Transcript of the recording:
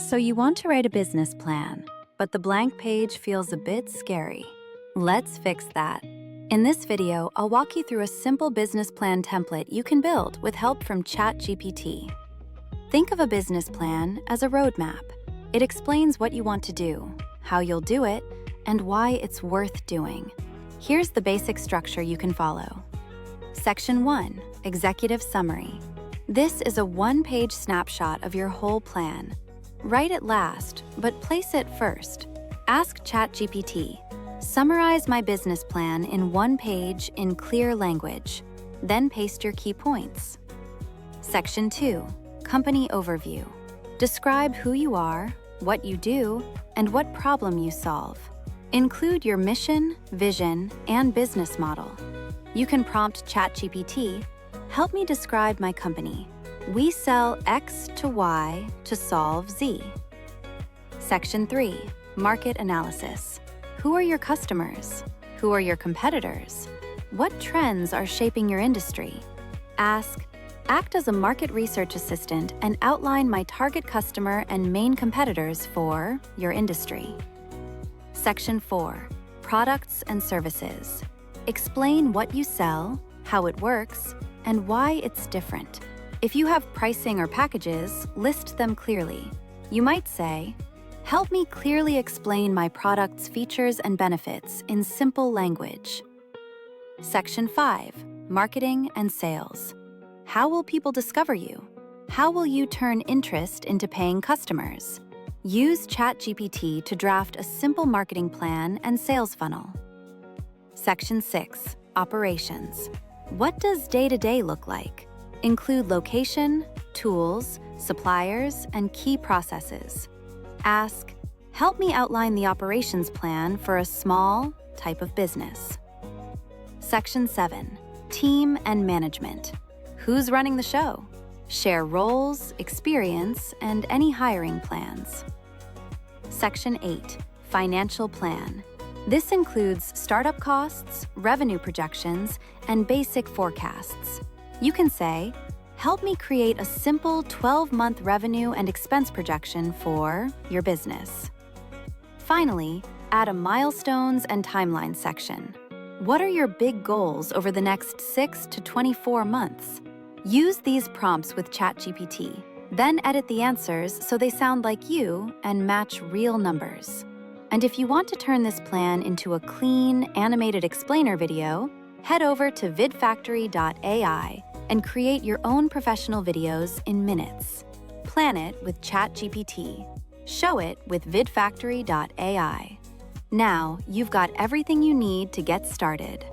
So you want to write a business plan, but the blank page feels a bit scary. Let's fix that. In this video, I'll walk you through a simple business plan template you can build with help from ChatGPT. Think of a business plan as a roadmap. It explains what you want to do, how you'll do it, and why it's worth doing. Here's the basic structure you can follow. Section 1, Executive Summary. This is a one-page snapshot of your whole plan. Write it last, but place it first. Ask ChatGPT, summarize my business plan in one page in clear language. Then paste your key points. Section 2, Company Overview. Describe who you are, what you do, and what problem you solve. Include your mission, vision, and business model. You can prompt ChatGPT, help me describe my company. We sell X to Y to solve Z. Section 3, Market Analysis. Who are your customers? Who are your competitors? What trends are shaping your industry? Act as a market research assistant and outline my target customer and main competitors for your industry. Section 4, Products and Services. Explain what you sell, how it works, and why it's different. If you have pricing or packages, list them clearly. You might say, help me clearly explain my product's features and benefits in simple language. Section 5, Marketing and Sales. How will people discover you? How will you turn interest into paying customers? Use ChatGPT to draft a simple marketing plan and sales funnel. Section 6, Operations. What does day-to-day look like? Include location, tools, suppliers, and key processes. Ask, help me outline the operations plan for a small type of business. Section 7, Team and Management. Who's running the show? Share roles, experience, and any hiring plans. Section 8, Financial Plan. This includes startup costs, revenue projections, and basic forecasts. You can say, help me create a simple 12-month revenue and expense projection for your business. Finally, add a milestones and timeline section. What are your big goals over the next 6 to 24 months? Use these prompts with ChatGPT, then edit the answers so they sound like you and match real numbers. And if you want to turn this plan into a clean, animated explainer video, head over to vidfactory.ai and create your own professional videos in minutes. Plan it with ChatGPT. Show it with vidfactory.ai. Now, you've got everything you need to get started.